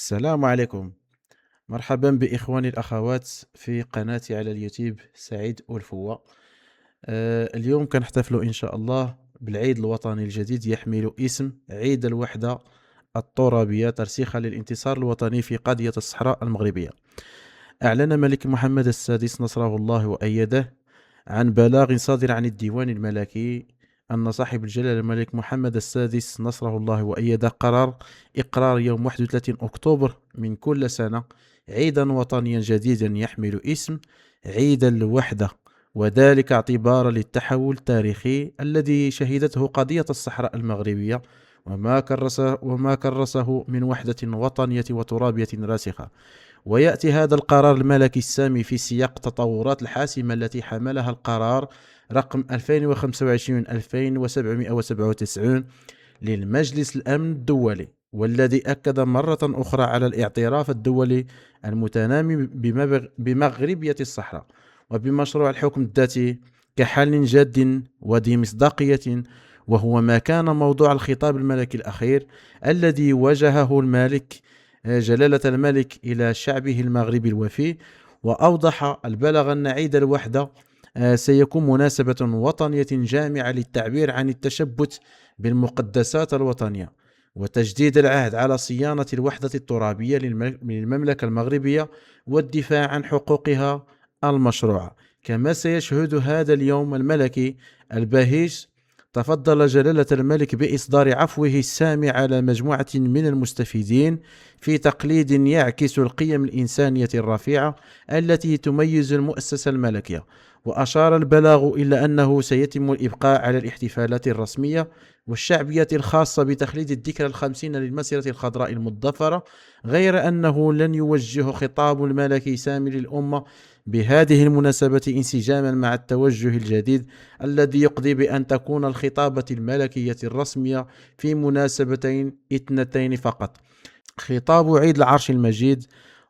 السلام عليكم. مرحبا بإخواني الأخوات في قناتي على اليوتيوب سعيد ألفوة. اليوم كنحتفل إن شاء الله بالعيد الوطني الجديد يحمل اسم عيد الوحدة الترابية ترسيخا للانتصار الوطني في قضية الصحراء المغربية. أعلن الملك محمد السادس نصره الله وأيده عن بلاغ صادر عن الديوان الملكي أن صاحب الجلالة الملك محمد السادس نصره الله وأيده قرار إقرار يوم 31 أكتوبر من كل سنة عيدا وطنيا جديدا يحمل اسم عيد الوحدة، وذلك اعتبارا للتحول التاريخي الذي شهدته قضية الصحراء المغربية وما كرسه من وحدة وطنية وترابية راسخة. ويأتي هذا القرار الملكي السامي في سياق التطورات الحاسمة التي حملها القرار رقم 2025-2797 للمجلس الأمن الدولي، والذي أكد مرة أخرى على الاعتراف الدولي المتنامي بمغربية الصحراء وبمشروع الحكم الذاتي كحل جاد وذي مصداقية، وهو ما كان موضوع الخطاب الملكي الأخير الذي وجهه الملك جلالة الملك إلى شعبه المغربي الوفي. وأوضح البلغ أن عيد الوحدة سيكون مناسبة وطنية جامعة للتعبير عن التشبث بالمقدسات الوطنية وتجديد العهد على صيانة الوحدة الترابية للمملكة المغربية والدفاع عن حقوقها المشروعة. كما سيشهد هذا اليوم الملكي البهيج تفضل جلالة الملك بإصدار عفوه السامي على مجموعة من المستفيدين في تقليد يعكس القيم الإنسانية الرفيعة التي تميز المؤسسة الملكية. وأشار البلاغ إلى أنه سيتم الإبقاء على الاحتفالات الرسمية والشعبية الخاصة بتخليد الذكرى 50 للمسيرة الخضراء المضفرة، غير أنه لن يوجه خطاب الملكي سامي للأمة بهذه المناسبة انسجاما مع التوجه الجديد الذي يقضي بأن تكون الخطابة الملكية الرسمية في مناسبتين اثنتين فقط: خطاب عيد العرش المجيد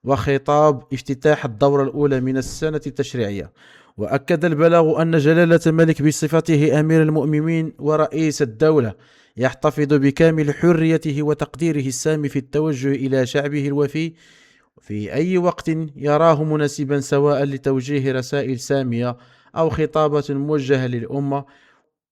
وخطاب افتتاح الدورة الأولى من السنة التشريعية. وأكد البلاغ أن جلالة الملك بصفته أمير المؤمنين ورئيس الدولة يحتفظ بكامل حريته وتقديره السامي في التوجه إلى شعبه الوفي في أي وقت يراه مناسبا، سواء لتوجيه رسائل سامية أو خطابة موجهة للأمة.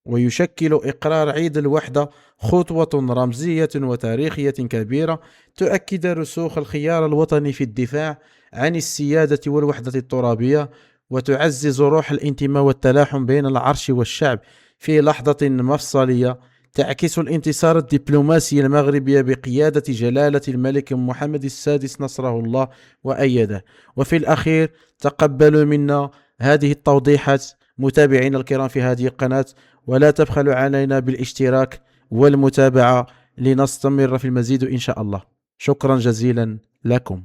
ويشكل إقرار عيد الوحدة خطوة رمزية وتاريخية كبيرة تؤكد رسوخ الخيار الوطني في الدفاع عن السيادة والوحدة الترابية، وتعزز روح الانتماء والتلاحم بين العرش والشعب في لحظة مفصلية تعكس الانتصار الدبلوماسي المغربي بقيادة جلالة الملك محمد السادس نصره الله وأيده. وفي الأخير تقبلوا منا هذه التوضيحات متابعينا الكرام في هذه القناة، ولا تبخلوا علينا بالاشتراك والمتابعة لنستمر في المزيد إن شاء الله. شكرا جزيلا لكم.